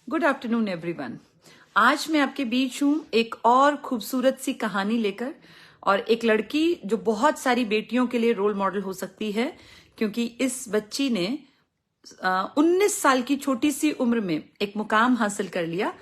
Good afternoon everyone. आज मैं आपके बीच हूं एक और खूबसूरत सी कहानी लेकर, और एक लड़की जो बहुत सारी बेटियों के लिए रोल मॉडल हो सकती है, क्योंकि इस बच्ची ने 19 साल की छोटी सी उम्र में एक मुकाम हासिल कर लिया।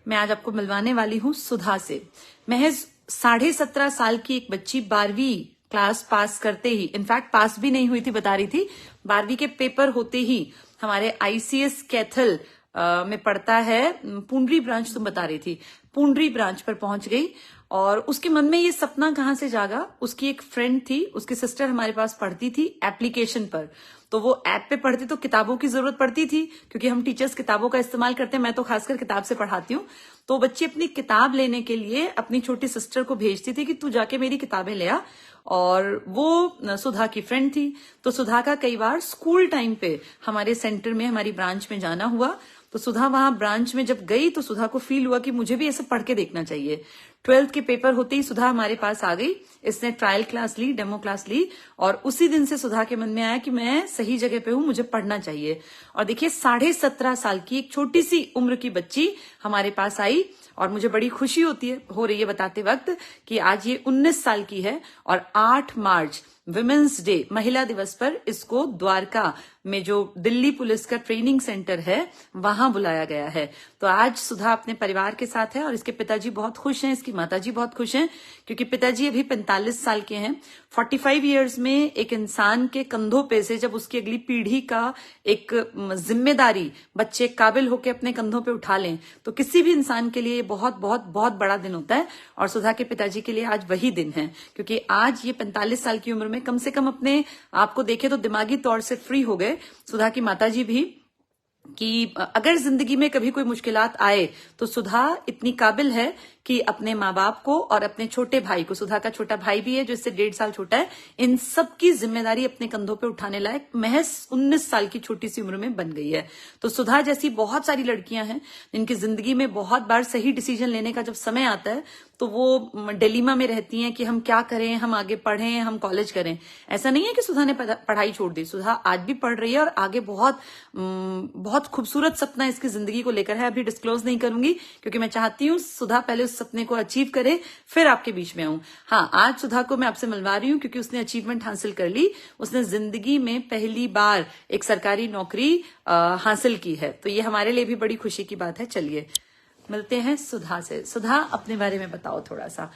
मैं आज आपको मिलवाने वाली हूं सुधा से। महज 17.5 साल की एक बच्ची 12वीं क्लास पास करते ही, इनफैक्ट पास भी नहीं हुई थी, बता रही थी 12वीं के पेपर होते ही हमारे आईसीएस कैथल में पढ़ता है, पुंडरी ब्रांच तुम बता रही थी, पुंडरी ब्रांच पर पहुंच गई। और उसके मन में ये सपना कहां से जागा, उसकी एक फ्रेंड थी, उसकी सिस्टर हमारे पास पढ़ती थी एप्लीकेशन पर, तो वो ऐप पे पढ़ती तो किताबों की जरूरत पड़ती थी, क्योंकि हम टीचर्स किताबों का इस्तेमाल करते हैं, मैं तो खासकर किताब से पढ़ाती हूँ। तो बच्ची अपनी किताब लेने के लिए अपनी छोटी सिस्टर को भेजती थी कि तू जाके मेरी किताबें ले आ, और वो सुधा की फ्रेंड थी। तो सुधा का कई बार स्कूल टाइम पे हमारे सेंटर में, हमारी ब्रांच में जाना हुआ। तो सुधा वहां ब्रांच में जब गई तो सुधा को फील हुआ कि मुझे भी ऐसे पढ़ के देखना चाहिए। 12th के पेपर होते ही सुधा हमारे पास आ गई। इसने ट्रायल क्लास ली, डेमो क्लास ली, और उसी दिन से सुधा के मन में आया कि मैं सही जगह पे हूं, मुझे पढ़ना चाहिए। और देखिए 17.5 साल की एक छोटी सी उम्र की बच्ची हमारे पास आई, और मुझे बड़ी खुशी हो रही है बताते वक्त कि आज ये 19 साल की है, और 8 मार्च विमेंस डे, महिला दिवस पर इसको द्वारका में जो दिल्ली पुलिस का ट्रेनिंग सेंटर है वहां बुलाया गया है। तो आज सुधा अपने परिवार के साथ है, और इसके पिताजी बहुत खुश हैं, इसकी माताजी बहुत खुश हैं, क्योंकि पिताजी अभी 45 साल के हैं। 45 इयर्स में एक इंसान के कंधों पे से जब उसकी अगली पीढ़ी का एक जिम्मेदारी बच्चे काबिल होकर अपने कंधों पे उठा लें, तो किसी भी इंसान के लिए ये बहुत बहुत बहुत बड़ा दिन होता है। और सुधा के पिताजी के लिए आज वही दिन है, क्योंकि आज ये 45 साल की उम्र में कम से कम अपने आप को देखे तो दिमागी तौर से फ्री हो गए। सुधा की माताजी भी, कि अगर जिंदगी में कभी कोई मुश्किलात आए तो सुधा इतनी काबिल है कि अपने माँ बाप को और अपने छोटे भाई को, सुधा का छोटा भाई भी है जो इससे 1.5 साल छोटा है, इन सब की जिम्मेदारी अपने कंधों पे उठाने लायक महज 19 साल की छोटी सी उम्र में बन गई है। तो सुधा जैसी बहुत सारी लड़कियां हैं जिनकी जिंदगी में बहुत बार सही डिसीजन लेने का जब समय आता है तो वो डिलेमा में रहती हैं कि हम क्या करें, हम आगे पढ़ें, हम कॉलेज करें। ऐसा नहीं है कि सुधा ने पढ़ाई छोड़ दी, सुधा आज भी पढ़ रही है, और आगे बहुत खूबसूरत सपना इसकी जिंदगी को लेकर है। अभी डिस्क्लोज नहीं करूंगी, क्योंकि मैं चाहती हूँ सुधा पहले उस सपने को अचीव करे, फिर आपके बीच में आऊं। हाँ, आज सुधा को मैं आपसे मिलवा रही हूँ क्योंकि उसने अचीवमेंट हासिल कर ली। उसने जिंदगी में पहली बार एक सरकारी नौकरी हासिल की है, तो ये हमारे लिए भी बड़ी खुशी की बात है। चलिए मिलते हैं सुधा से। सुधा, अपने बारे में बताओ, थोड़ा सा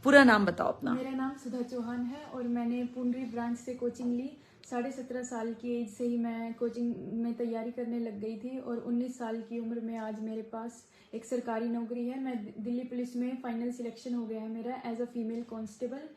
पूरा नाम बताओ अपना। मेरा नाम सुधा चौहान है, और मैंने पुंडरी ब्रांच से कोचिंग ली। 17.5 साल की एज से ही मैं कोचिंग में तैयारी करने लग गई थी, और 19 साल की उम्र में आज मेरे पास एक सरकारी नौकरी है। मैं दिल्ली पुलिस में फाइनल सिलेक्शन हो गया है मेरा एज अ फीमेल कांस्टेबल।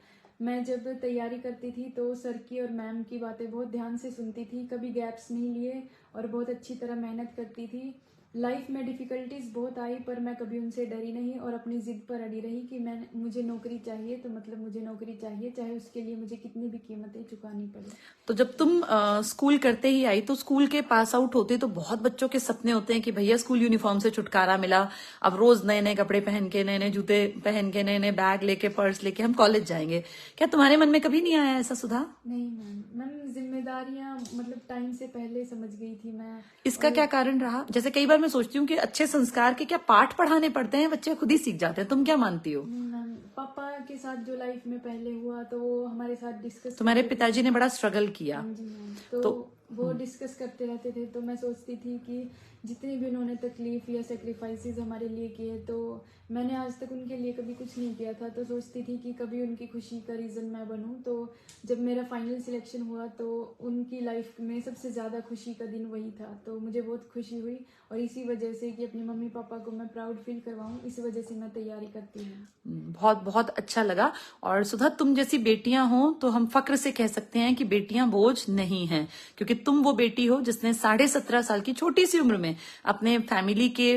मैं जब तैयारी करती थी तो सर की और मैम की बातें बहुत ध्यान से सुनती थी, कभी गैप्स नहीं लिए, और बहुत अच्छी तरह मेहनत करती थी। लाइफ में डिफ़िकल्टीज बहुत आई, पर मैं कभी उनसे डरी नहीं, और अपनी ज़िद पर अड़ी रही कि मुझे नौकरी चाहिए, तो मतलब मुझे नौकरी चाहिए, चाहे उसके लिए मुझे कितनी भी कीमतें चुकानी पड़े। तो जब तुम स्कूल करते ही आई, तो स्कूल के पास आउट होते तो बहुत बच्चों के सपने होते हैं कि भैया स्कूल यूनिफॉर्म से छुटकारा मिला, अब रोज नए नए कपड़े पहन के, नए नए जूते पहन के, नए नए बैग लेके, पर्स लेके हम कॉलेज जाएंगे। क्या तुम्हारे मन में कभी नहीं आया ऐसा सुधा? नहीं मैम, जिम्मेदारियां मतलब टाइम से पहले समझ गई थी मैं। इसका क्या कारण रहा? जैसे कई बार मैं सोचती हूँ कि अच्छे संस्कार के क्या पाठ पढ़ाने पड़ते हैं, बच्चे खुद ही सीख जाते हैं। तुम क्या मानती हो? नहीं मैम, पापा के साथ जो लाइफ में पहले हुआ तो वो हमारे साथ डिस्कस, तुम्हारे पिताजी ने बड़ा स्ट्रगल किया। हाँ जी मैम, तो वो डिस्कस करते रहते थे, तो मैं सोचती थी कि जितनी भी उन्होंने तकलीफ या सेक्रीफाइसेस हमारे लिए किए, तो मैंने आज तक उनके लिए कभी कुछ नहीं किया था, तो सोचती थी कि कभी उनकी खुशी का रीज़न मैं बनूं। तो जब मेरा फाइनल सिलेक्शन हुआ तो उनकी लाइफ में सबसे ज़्यादा खुशी का दिन वही था, तो मुझे बहुत खुशी हुई, और इसी वजह से कि अपने मम्मी पापा को मैं प्राउड फील करवाऊं, इस वजह से मैं तैयारी करती हूँ। बहुत बहुत अच्छा लगा। और सुधा, तुम जैसी बेटियां हो तो हम फक्र से कह सकते हैं कि बेटियां बोझ नहीं हैं, क्योंकि तुम वो बेटी हो जिसने 17.5 साल की छोटी सी उम्र में अपने फैमिली के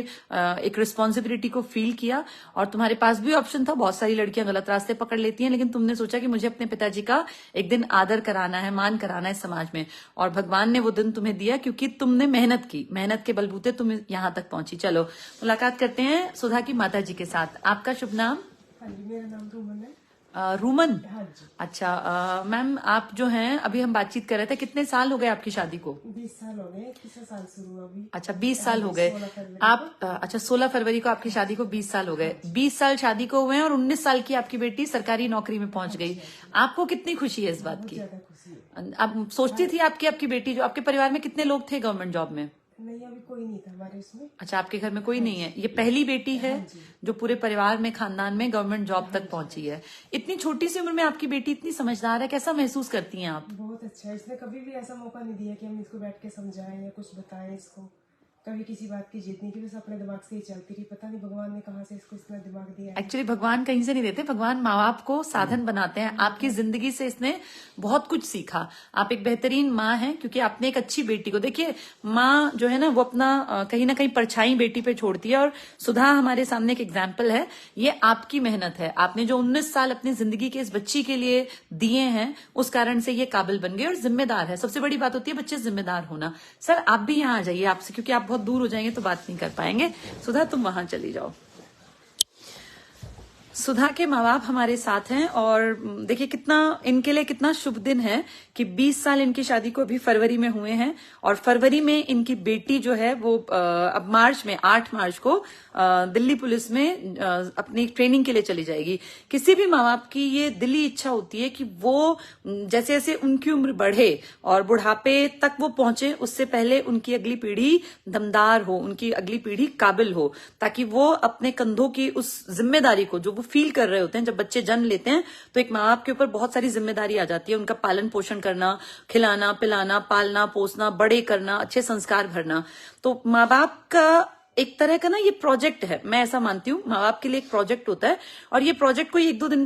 एक रिस्पॉन्सिबिलिटी को फील किया। और तुम्हारे पास भी ऑप्शन था, बहुत सारी लड़कियां गलत रास्ते पकड़ लेती हैं, लेकिन तुमने सोचा कि मुझे अपने पिताजी का एक दिन आदर कराना है, मान कराना है समाज में, और भगवान ने वो दिन तुम्हें दिया क्योंकि तुमने मेहनत की, मेहनत के बलबूते तुम यहां तक पहुंची। चलो मुलाकात करते हैं सुधा की माता जी के साथ। आपका शुभ नाम? हाँ जी, मेरा नाम रोमन है। रूमन। हाँ जी। अच्छा मैम, आप जो हैं अभी हम बातचीत कर रहे थे, कितने साल हो गए आपकी शादी को? 20 साल हो गए, तीसरा साल शुरू हुआ अभी। अच्छा 20 साल हो गए 16 फरवरी आप। अच्छा 16 फरवरी को आपकी शादी को 20 साल हो गए। 20 साल शादी को हुए हैं और 19 साल की आपकी बेटी सरकारी नौकरी में पहुंच गई। आपको कितनी खुशी है इस बात बहुत की? ज्यादा खुशी है। आप सोचती थी आपकी बेटी, जो आपके परिवार में कितने लोग थे गवर्नमेंट जॉब में? नहीं, अभी कोई नहीं था हमारे उसमें। अच्छा, आपके घर में कोई नहीं है। ये पहली बेटी है जो पूरे परिवार में, खानदान में गवर्नमेंट जॉब तक पहुंची है। इतनी छोटी सी उम्र में आपकी बेटी इतनी समझदार है, कैसा महसूस करती हैं आप? बहुत अच्छा है, इसने कभी भी ऐसा मौका नहीं दिया कि हम इसको बैठ के समझाएं या कुछ बताएं इसको। कभी किसी बात की जिद नहीं की, बस अपने दिमाग से ही चलती रही। पता नहीं भगवान ने कहाँ से इसको इतना दिमाग दिया है। एक्चुअली भगवान कहीं से नहीं देते, भगवान माँ बाप को साधन बनाते हैं। आपकी जिंदगी से इसने बहुत कुछ सीखा। आप एक बेहतरीन माँ हैं क्योंकि आपने एक अच्छी बेटी को, देखिए माँ जो है ना वो अपना कहीं ना कहीं परछाई बेटी पे छोड़ती है। और सुधा हमारे सामने एक एग्जाम्पल है। ये आपकी मेहनत है। आपने जो 19 साल अपनी जिंदगी के इस बच्ची के लिए दिए हैं, उस कारण से ये काबिल बन गए और जिम्मेदार है। सबसे बड़ी बात होती है बच्चे जिम्मेदार होना। सर आप भी यहाँ आ जाइए आपसे, क्योंकि आप बहुत दूर हो जाएंगे तो बात नहीं कर पाएंगे। सुधा तुम वहां चली जाओ। सुधा के माँ बाप हमारे साथ हैं और देखिए कितना इनके लिए कितना शुभ दिन है कि 20 साल इनकी शादी को अभी फरवरी में हुए हैं और फरवरी में इनकी बेटी जो है वो अब मार्च में 8 मार्च को दिल्ली पुलिस में अपनी ट्रेनिंग के लिए चली जाएगी। किसी भी माँ बाप की ये दिली इच्छा होती है कि वो जैसे जैसे उनकी उम्र बढ़े और बुढ़ापे तक वो पहुंचे, उससे पहले उनकी अगली पीढ़ी दमदार हो, उनकी अगली पीढ़ी काबिल हो, ताकि वो अपने कंधों की उस जिम्मेदारी को जो वो फील कर रहे होते हैं। जब बच्चे जन्म लेते हैं तो एक माँ बाप के ऊपर बहुत सारी जिम्मेदारी आ जाती है। उनका पालन पोषण करना, खिलाना पिलाना, पालना पोसना, बड़े करना, अच्छे संस्कार भरना। तो माँ बाप का एक तरह का ना ये प्रोजेक्ट है, मैं ऐसा मानती हूँ। माँ बाप के लिए एक प्रोजेक्ट होता है और ये प्रोजेक्ट कोई 1-2 दिन